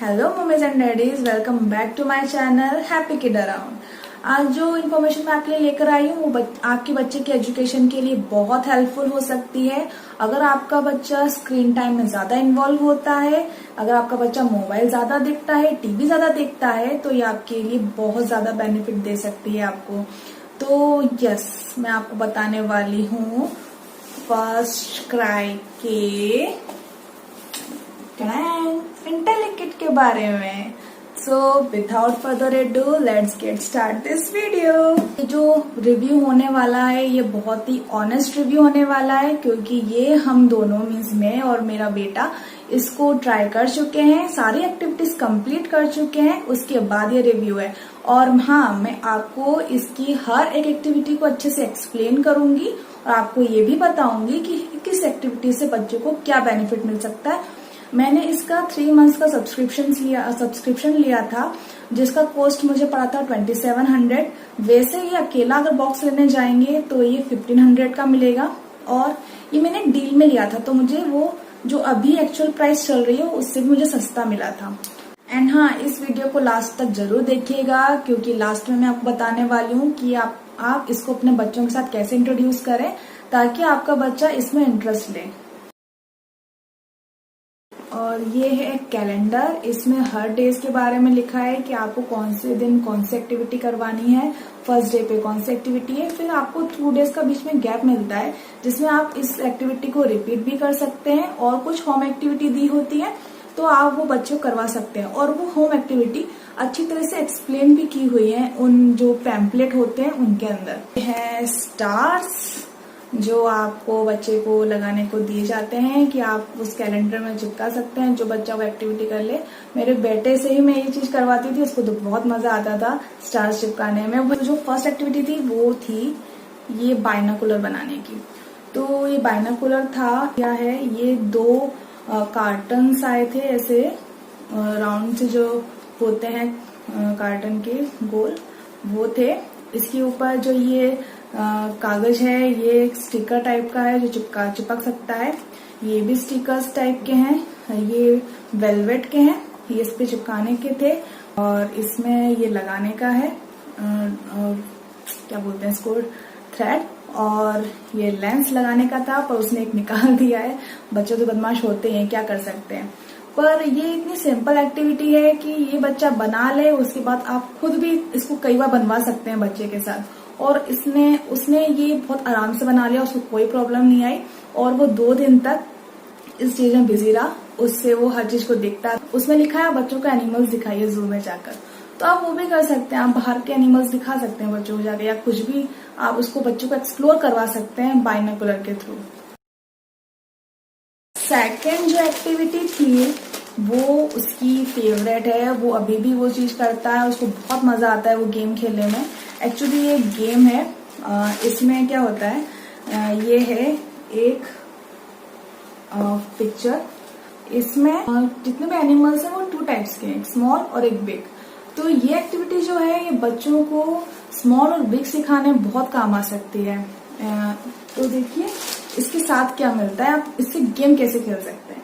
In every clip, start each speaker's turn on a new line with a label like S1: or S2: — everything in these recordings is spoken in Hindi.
S1: Hello mummies and daddies, welcome back to my channel happy kid around. आज जो इन्फॉर्मेशन मैं आपके लिए लेकर आई हूँ वो आपके बच्चे की एजुकेशन के लिए बहुत हेल्पफुल हो सकती है। अगर आपका बच्चा स्क्रीन टाइम में ज्यादा इन्वॉल्व होता है, अगर आपका बच्चा मोबाइल ज्यादा देखता है, टीवी ज्यादा देखता है, तो ये आपके लिए बहुत ज्यादा बेनिफिट दे सकती है आपको। तो यस, मैं आपको बताने वाली हूँ फर्स्ट क्राई के इंटेलिकिट के बारे में। So without further edu let's get start this video. ये जो रिव्यू होने वाला है ये बहुत ही ऑनेस्ट रिव्यू होने वाला है, क्योंकि ये हम दोनों मीन्स मैं और मेरा बेटा इसको ट्राई कर चुके हैं, सारी एक्टिविटीज कंप्लीट कर चुके हैं, उसके बाद ये रिव्यू है। और हाँ, मैं आपको इसकी हर एक एक्टिविटी को अच्छे से एक्सप्लेन करूंगी और आपको ये भी बताऊंगी कि किस एक्टिविटी से बच्चों को क्या बेनिफिट मिल सकता है। मैंने इसका 3 मंथ्स का सब्सक्रिप्शन लिया था, जिसका कॉस्ट मुझे पड़ा था 2700। वैसे ये अकेला अगर बॉक्स लेने जाएंगे तो ये 1500 का मिलेगा, और ये मैंने डील में लिया था, तो मुझे वो जो अभी एक्चुअल प्राइस चल रही है उससे भी मुझे सस्ता मिला था। एंड हाँ, इस वीडियो को लास्ट तक जरूर देखिएगा, क्योंकि लास्ट में मैं आपको बताने वाली हूँ कि आप इसको अपने बच्चों के साथ कैसे इंट्रोड्यूस करें ताकि आपका बच्चा इसमें इंटरेस्ट ले। और ये है कैलेंडर, इसमें हर डेज के बारे में लिखा है कि आपको कौन से दिन कौन सी एक्टिविटी करवानी है, फर्स्ट डे पे कौन सी एक्टिविटी है, फिर आपको 2 डेज का बीच में गैप मिलता है जिसमें आप इस एक्टिविटी को रिपीट भी कर सकते हैं, और कुछ होम एक्टिविटी दी होती है तो आप वो बच्चों को करवा सकते हैं। और वो होम एक्टिविटी अच्छी तरह से एक्सप्लेन भी की हुई है उन जो पैम्पलेट होते हैं उनके अंदर। है स्टार्स जो आपको बच्चे को लगाने को दिए जाते हैं कि आप उस कैलेंडर में चिपका सकते हैं जो बच्चा वो एक्टिविटी कर ले। मेरे बेटे से ही मैं ये चीज करवाती थी, उसको तो बहुत मजा आता था स्टार्स चिपकाने में। वो जो फर्स्ट एक्टिविटी थी वो थी ये बाइनोकुलर बनाने की। तो ये बाइनोकुलर था क्या है, ये 2 कार्टन्स आए थे ऐसे राउंड से जो होते हैं कार्टन के गोल, वो थे। इसके ऊपर जो ये कागज है ये एक स्टिकर टाइप का है जो चिपक सकता है। ये भी स्टिकर्स टाइप के हैं, ये वेलवेट के हैं, ये इस पे चिपकाने के थे। और इसमें ये लगाने का है क्या बोलते हैं इसको, थ्रेड। और ये लेंस लगाने का था पर उसने एक निकाल दिया है। बच्चे तो बदमाश होते हैं, क्या कर सकते हैं। पर ये इतनी सिंपल एक्टिविटी है कि ये बच्चा बना ले, उसके बाद आप खुद भी इसको कई बार बनवा सकते हैं बच्चे के साथ। और उसने ये बहुत आराम से बना लिया, उसको कोई प्रॉब्लम नहीं आई, और वो 2 दिन तक इस चीज में बिजी रहा। उससे वो हर चीज को देखता। उसमें लिखा है बच्चों को एनिमल्स दिखाइए जू में जाकर, तो आप वो भी कर सकते हैं। आप बाहर के एनिमल्स दिखा सकते हैं बच्चों को जाकर, या कुछ भी आप उसको बच्चों को एक्सप्लोर करवा सकते हैं बाइनोकुलर के थ्रू। सेकेंड जो एक्टिविटी थी वो उसकी फेवरेट है, वो अभी भी वो चीज करता है, उसको बहुत मजा आता है वो गेम खेलने में। एक्चुअली ये गेम है, इसमें क्या होता है, ये है एक पिक्चर। इसमें जितने भी एनिमल्स हैं वो 2 टाइप्स के हैं, एक स्मॉल और एक बिग। तो ये एक्टिविटी जो है ये बच्चों को स्मॉल और बिग सिखाने में बहुत काम आ सकती है। तो देखिए इसके साथ क्या मिलता है, आप इससे गेम कैसे खेल सकते हैं।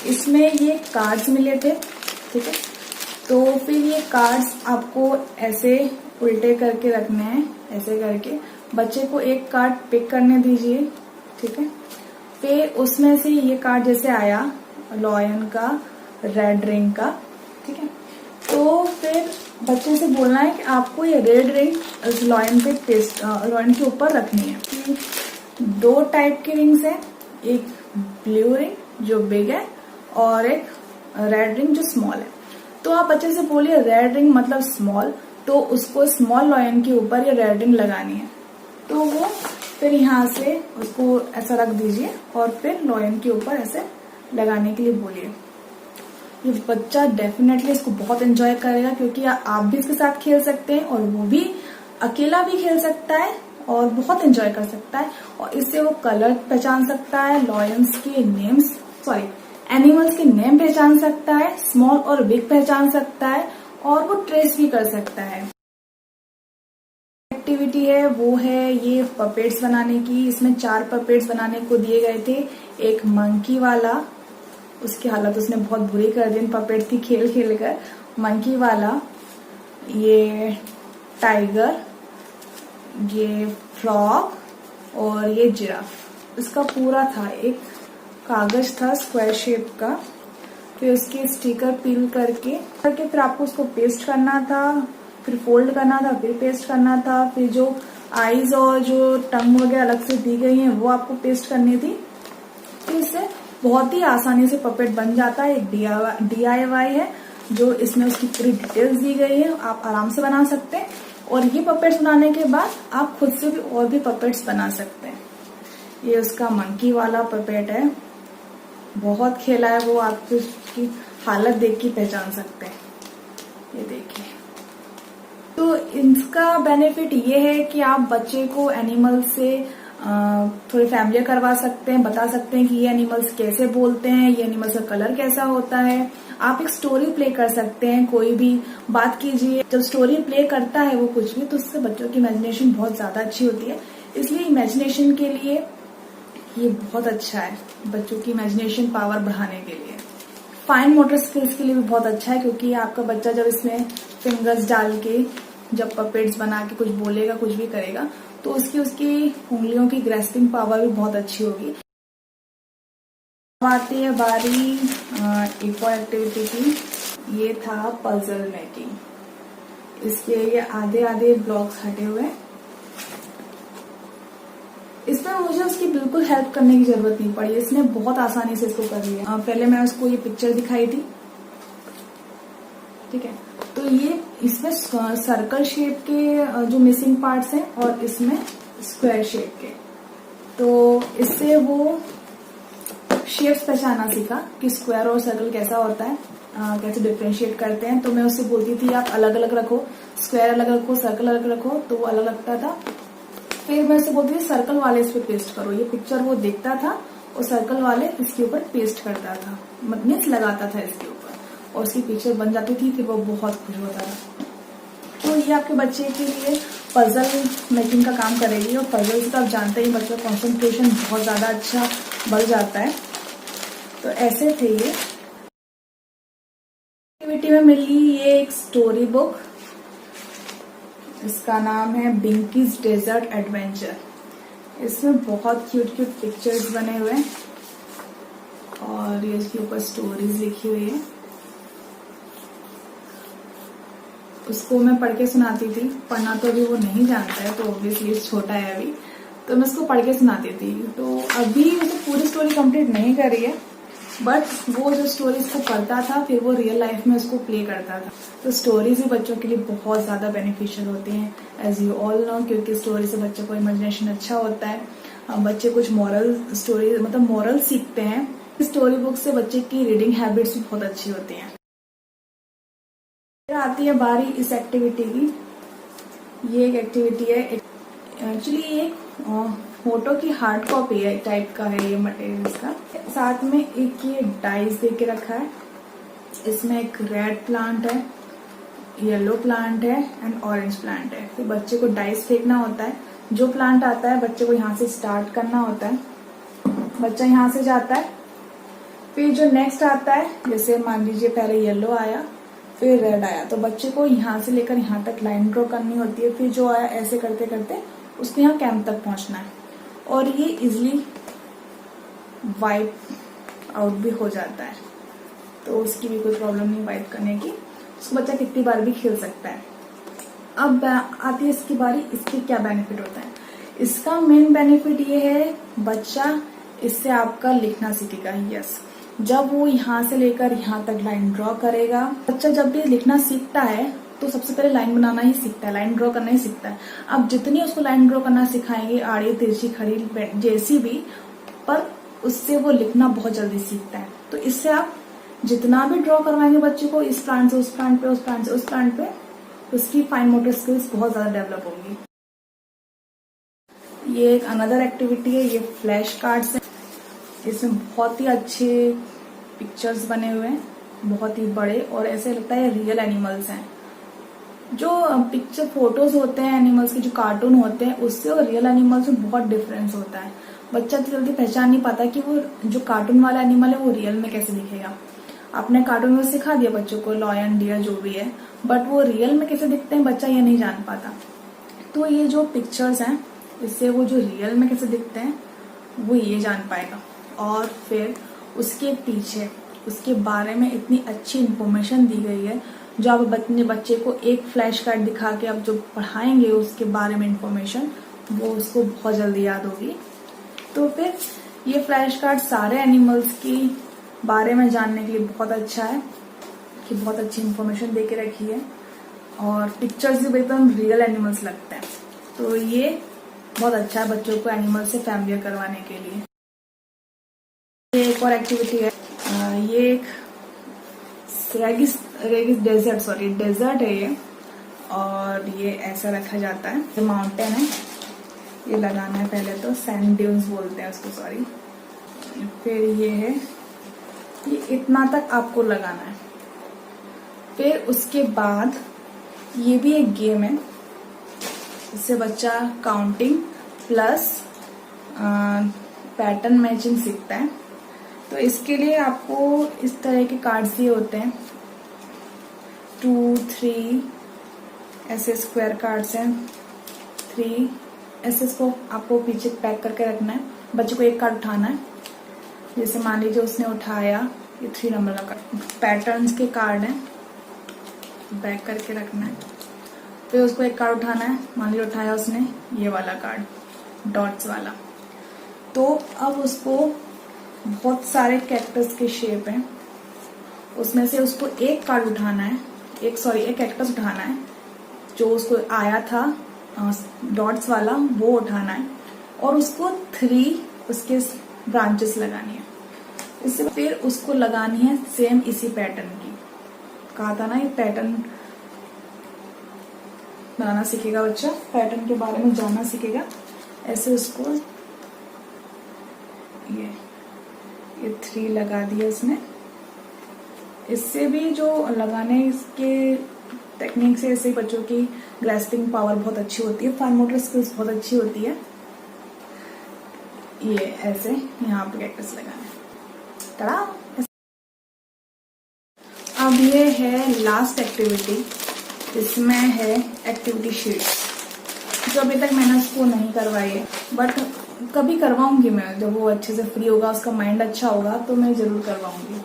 S1: इसमें ये कार्ड्स मिले थे, ठीक है। तो फिर ये कार्ड्स आपको ऐसे उल्टे करके रखने हैं, ऐसे करके बच्चे को एक कार्ड पिक करने दीजिए, ठीक है। फिर उसमें से ये कार्ड जैसे आया लॉयन का, रेड रिंग का, ठीक है। तो फिर बच्चे से बोलना है कि आपको ये रेड रिंग लॉयन के ऊपर रखनी है। 2 टाइप की रिंग्स है, एक ब्लू रिंग जो बिग है और एक रेड रिंग जो स्मॉल है। तो आप बच्चे से बोलिए रेड रिंग मतलब स्मॉल, तो उसको स्मॉल लॉयन के ऊपर ये रेड रिंग लगानी है। तो वो फिर यहाँ से उसको ऐसा रख दीजिए और फिर लॉयन के ऊपर ऐसे लगाने के लिए बोलिए। ये बच्चा डेफिनेटली इसको बहुत एंजॉय करेगा, क्योंकि आप भी इसके साथ खेल सकते हैं और वो भी अकेला भी खेल सकता है और बहुत एंजॉय कर सकता है। और इससे वो कलर पहचान सकता है, लॉयंस के नेम्स एनिमल्स के नेम पहचान सकता है, स्मॉल और बिग पहचान सकता है, और वो ट्रेस भी कर सकता है। एक्टिविटी है वो है ये पपेट्स बनाने की। इसमें 4 पपेट्स बनाने को दिए गए थे, एक मंकी वाला, उसकी हालत उसने बहुत बुरी कर दी पपेट थी खेल खेल कर। मंकी वाला, ये टाइगर, ये फ्रॉग और ये जिराफ। इसका पूरा था, एक कागज था स्क्वायर शेप का, फिर उसके स्टिकर पील करके फिर आपको उसको पेस्ट करना था, फिर फोल्ड करना था, फिर पेस्ट करना था, फिर जो आईज और जो टंग वगैरह अलग से दी गई हैं वो आपको पेस्ट करनी थी। तो इससे बहुत ही आसानी से पपेट बन जाता है। एक DIY है जो इसमें उसकी पूरी डिटेल्स दी गई है, आप आराम से बना सकते हैं। और ये पपेट्स बनाने के बाद आप खुद से भी और भी पपेट्स बना सकते हैं। ये उसका मंकी वाला पपेट है, बहुत खेला है वो, आप उसकी हालत देख के पहचान सकते हैं। ये देखिए। तो इसका बेनिफिट ये है कि आप बच्चे को एनिमल से थोड़ी फैमिलियर करवा सकते हैं, बता सकते हैं कि ये एनिमल्स कैसे बोलते हैं, ये एनिमल्स का कलर कैसा होता है। आप एक स्टोरी प्ले कर सकते हैं, कोई भी बात कीजिए, जब स्टोरी प्ले करता है वो कुछ भी, तो उससे बच्चों की इमेजिनेशन बहुत ज्यादा अच्छी होती है। इसलिए इमेजिनेशन के लिए ये बहुत अच्छा है, बच्चों की इमेजिनेशन पावर बढ़ाने के लिए। फाइन मोटर स्किल्स के लिए भी बहुत अच्छा है, क्योंकि आपका बच्चा जब इसमें फिंगर्स डाल के जब पपेट्स बना के कुछ बोलेगा, कुछ भी करेगा, तो उसकी उंगलियों की ग्रेस्पिंग पावर भी बहुत अच्छी होगी। आती है बारी एक और एक्टिविटी की। ये था पजल मेकिंग। इसके ये आधे आधे ब्लॉक्स हटे हुए हैं। इसमें मुझे उसकी बिल्कुल हेल्प करने की जरूरत नहीं पड़ी, इसने बहुत आसानी से इसको कर लिया। पहले मैं उसको ये पिक्चर दिखाई थी, ठीक है। तो ये इसमें सर्कल शेप के जो मिसिंग पार्ट्स हैं और इसमें स्क्वायर शेप के, तो इससे वो शेप्स पहचाना सीखा कि स्क्वायर और सर्कल कैसा होता है, कैसे डिफ्रेंशिएट करते हैं। तो मैं उससे बोलती थी आप अलग अलग रखो, स्क्वायर अलग रखो, सर्कल अलग रखो, तो वो अलग लगता था। फिर मैं उससे बोलती थी सर्कल वाले इस पे पेस्ट करो। ये पिक्चर वो देखता था और सर्कल वाले इसके ऊपर पेस्ट करता था, मीन्स लगाता था इसके ऊपर, और उसकी पिक्चर बन जाती थी, फिर वो बहुत खुश होता था। तो ये आपके बच्चे के लिए पजल मेकिंग का काम करेगी। और पजल से तो आप जानते ही बच्चों का कॉन्सेंट्रेशन बहुत ज्यादा अच्छा बढ़ जाता है। तो ऐसे थे ये। एक्टिविटी में मिली ये एक स्टोरी बुक, इसका नाम है बिंकीज डेजर्ट एडवेंचर। इसमें बहुत क्यूट क्यूट पिक्चर्स बने हुए हैं और ये इसके ऊपर स्टोरीज लिखी हुई है। उसको मैं पढ़ के सुनाती थी, पढ़ना तो अभी वो नहीं जानता है, तो ऑब्वियसली छोटा है अभी, तो मैं उसको पढ़ के सुनाती थी। तो अभी उसे पूरी स्टोरी कंप्लीट नहीं करी है, बट वो जो स्टोरीज को पढ़ता था फिर वो रियल लाइफ में उसको प्ले करता था। तो स्टोरीज भी बच्चों के लिए बहुत ज्यादा बेनिफिशियल होती हैं, एज यू ऑल नो, क्योंकि स्टोरी से बच्चों को इमेजिनेशन अच्छा होता है। बच्चे कुछ मॉरल स्टोरी मतलब मॉरल सीखते हैं। स्टोरी बुक से बच्चे की रीडिंग हैबिट्स भी बहुत अच्छी होती हैं। फिर आती है बारी इस एक्टिविटी की। ये एक एक्टिविटी है, एक्चुअली एक फोटो की हार्ड कॉपी है टाइप का है ये मटेरियल का। साथ में एक ये डाइस दे के रखा है, इसमें एक रेड प्लांट है, येलो प्लांट है एंड ऑरेंज प्लांट है। फिर बच्चे को डाइस फेंकना होता है, जो प्लांट आता है बच्चे को यहाँ से स्टार्ट करना होता है। बच्चा यहाँ से जाता है, फिर जो नेक्स्ट आता है, जैसे मान लीजिए पहले येलो आया फिर रेड आया, तो बच्चे को यहाँ से लेकर यहाँ तक लाइन ड्रॉ करनी होती है। फिर जो आया ऐसे करते करते उसको यहाँ कैंप तक पहुंचना है, और ये इजिली वाइप आउट भी हो जाता है, तो उसकी भी कोई प्रॉब्लम नहीं वाइप करने की। उसको बच्चा कितनी बार भी खेल सकता है। अब आती है इसकी बारी, इसके क्या बेनिफिट होता है। इसका मेन बेनिफिट ये है, बच्चा इससे आपका लिखना सीखेगा। यस, जब वो यहाँ से लेकर यहाँ तक लाइन ड्रॉ करेगा, बच्चा जब भी लिखना सीखता है तो सबसे पहले लाइन बनाना ही सीखता है, लाइन ड्रॉ करना ही सीखता है। आप जितनी उसको लाइन ड्रॉ करना सिखाएंगे, आड़ी तिरछी खड़ी जैसी भी, पर उससे वो लिखना बहुत जल्दी सीखता है। तो इससे आप जितना भी ड्रॉ करवाएंगे बच्चे को, इस प्लांट से उस प्लांट पे, उस प्लांट से उस प्लांट पे, उसकी फाइन मोटर स्किल्स बहुत ज्यादा डेवलप होंगी। ये एक अनदर एक्टिविटी है, ये फ्लैश कार्ड्स है। इसमें बहुत ही अच्छे पिक्चर्स बने हुए हैं, बहुत ही बड़े, और ऐसे लगता है रियल एनिमल्स हैं। जो पिक्चर फोटोज होते हैं एनिमल्स के, जो कार्टून होते हैं, उससे और रियल एनिमल्स में बहुत डिफरेंस होता है। बच्चा तो जल्दी पहचान नहीं पाता कि वो जो कार्टून वाला एनिमल है वो रियल में कैसे दिखेगा। आपने कार्टून में सिखा दिया बच्चों को लॉयन, डियर जो भी है, बट वो रियल में कैसे दिखते हैं बच्चा ये नहीं जान पाता। तो ये जो पिक्चर्स हैं इससे वो जो रियल में कैसे दिखते हैं वो ये जान पाएगा। और फिर उसके पीछे उसके बारे में इतनी अच्छी इंफॉर्मेशन दी गई है जो आप अपने बच्चे को एक फ्लैश कार्ड दिखा के आप जो पढ़ाएंगे उसके बारे में इंफॉर्मेशन, वो उसको बहुत जल्दी याद होगी। तो फिर ये फ्लैश कार्ड सारे एनिमल्स की बारे में जानने के लिए बहुत अच्छा है कि बहुत अच्छी इंफॉर्मेशन दे के रखी है और पिक्चर्स भी एकदम रियल एनिमल्स लगते हैं। तो ये बहुत अच्छा है बच्चों को एनिमल से फैमिलियर करवाने के लिए। ये एक और एक्टिविटी है, ये एक डेजर्ट है ये, और ये ऐसा रखा जाता है। ये माउंटेन है, ये लगाना है पहले तो, सैंड ड्यून्स बोलते हैं उसको, सॉरी। फिर ये है, ये इतना तक आपको लगाना है। फिर उसके बाद ये भी एक गेम है, इससे बच्चा काउंटिंग प्लस पैटर्न मैचिंग सीखता है। तो इसके लिए आपको इस तरह के कार्ड्स दिए होते हैं, 2, 3 ऐसे स्क्वायर कार्ड्स हैं, 3 ऐसे, इसको आपको पीछे पैक करके रखना है। बच्चे को एक कार्ड उठाना है, जैसे मान लीजिए उसने उठाया ये 3 नंबर का कार्ड, पैटर्न्स के कार्ड हैं, बैक करके रखना है। फिर उसको एक कार्ड उठाना है, मान लीजिए उठाया उसने ये वाला कार्ड डॉट्स वाला। तो अब उसको बहुत सारे कैक्टस के शेप हैं, उसमें से उसको एक कार्ड उठाना है, एक कैक्टस उठाना है जो उसको आया था डॉट्स वाला, वो उठाना है और उसको 3 उसके ब्रांचेस लगानी है। इससे फिर उसको लगानी है सेम इसी पैटर्न की, कहा था ना ये पैटर्न बनाना सीखेगा बच्चा, पैटर्न के बारे में जानना सीखेगा। ऐसे उसको ये 3 लगा दिया उसने। इससे भी जो लगाने इसके टेक्निक से ऐसे बच्चों की ग्रास्पिंग पावर बहुत अच्छी होती है, फाइन मोटर स्किल्स बहुत अच्छी होती है। ये ऐसे यहाँ पे कैक्टस लगाना है, तड़ा। अब ये है लास्ट एक्टिविटी, इसमें है एक्टिविटी शीट्स, जो अभी तक मैंने उसको नहीं करवाई है, बट कभी करवाऊंगी मैं, जब वो अच्छे से फ्री होगा, उसका माइंड अच्छा होगा तो मैं जरूर करवाऊंगी।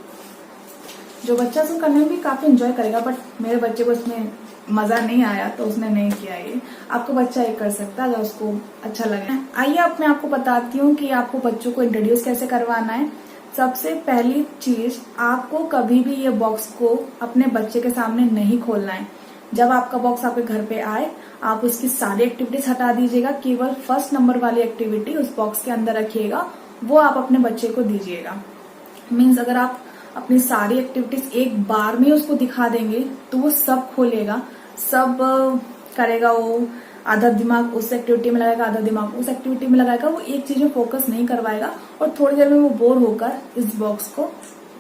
S1: जो बच्चा उसको करने में भी काफी एंजॉय करेगा, बट मेरे बच्चे को इसमें मजा नहीं आया तो उसने नहीं किया। ये आपको बच्चा ये कर सकता है अगर उसको अच्छा लगे। आइए अब मैं आपको बताती हूँ कि आपको बच्चों को इंट्रोड्यूस कैसे करवाना है। सबसे पहली चीज, आपको कभी भी ये बॉक्स को अपने बच्चे के सामने नहीं खोलना है। जब आपका बॉक्स आपके घर पे आए, आप उसकी सारी एक्टिविटीज हटा दीजिएगा, केवल फर्स्ट नंबर वाली एक्टिविटी उस बॉक्स के अंदर रखिएगा, वो आप अपने बच्चे को दीजिएगा। मीन्स अगर आप अपनी सारी एक्टिविटीज एक बार में उसको दिखा देंगे तो वो सब खोलेगा, सब करेगा। वो आधा दिमाग उस एक्टिविटी में लगाएगा, आधा दिमाग उस एक्टिविटी में लगाएगा, वो एक चीज में फोकस नहीं करवाएगा और थोड़ी देर में वो बोर होकर इस बॉक्स को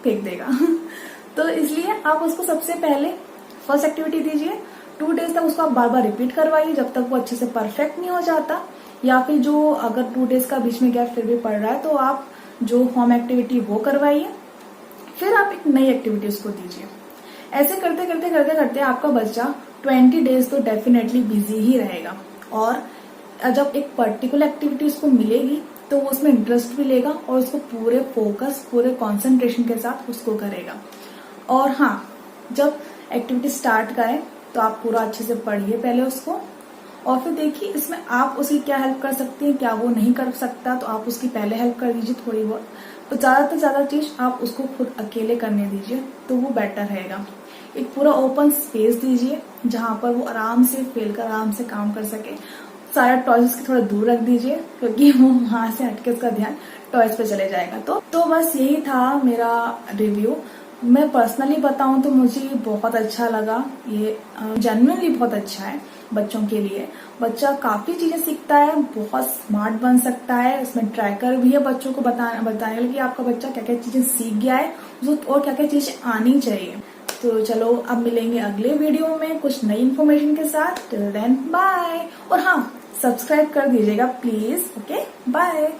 S1: फेंक देगा। तो इसलिए आप उसको सबसे पहले फर्स्ट एक्टिविटी दीजिए। 2 डेज तक उसको आप बार बार रिपीट करवाइए जब तक वो अच्छे से परफेक्ट नहीं हो जाता, या फिर जो अगर 2 डेज का बीच में गैप फिर भी पड़ रहा है तो आप जो होम एक्टिविटी वो करवाइए, फिर आप एक नई एक्टिविटी उसको दीजिए। ऐसे करते करते करते करते आपका बच्चा 20 डेज तो डेफिनेटली बिजी ही रहेगा, और जब एक पर्टिकुलर एक्टिविटी उसको मिलेगी तो वो उसमें इंटरेस्ट भी लेगा और उसको पूरे फोकस, पूरे कंसंट्रेशन के साथ उसको करेगा। और हाँ, जब एक्टिविटी स्टार्ट करें तो आप पूरा अच्छे से पढ़िए पहले उसको, और फिर देखिए इसमें आप उसकी क्या हेल्प कर सकती हैं। क्या वो नहीं कर सकता तो आप उसकी पहले हेल्प कर दीजिए थोड़ी बहुत, तो ज्यादा से ज्यादा चीज आप उसको खुद अकेले करने दीजिए तो वो बेटर रहेगा। एक पूरा ओपन स्पेस दीजिए जहां पर वो आराम से फेल कर आराम से काम कर सके। सारा टॉयज के थोड़ा दूर रख दीजिए क्योंकि वो वहां से हटके उसका ध्यान टॉयज पे चले जाएगा। तो बस यही था मेरा रिव्यू। मैं पर्सनली बताऊं तो मुझे बहुत अच्छा लगा, ये जेन्युइनली बहुत अच्छा है बच्चों के लिए। बच्चा काफी चीजें सीखता है, बहुत स्मार्ट बन सकता है। इसमें ट्रैकर भी है बच्चों को बताने के लिए कि आपका बच्चा क्या क्या चीजें सीख गया है और क्या क्या चीजें आनी चाहिए। तो चलो अब मिलेंगे अगले वीडियो में कुछ नई इन्फॉर्मेशन के साथ। Till then bye. और हाँ, सब्सक्राइब कर दीजिएगा प्लीज। Okay, bye.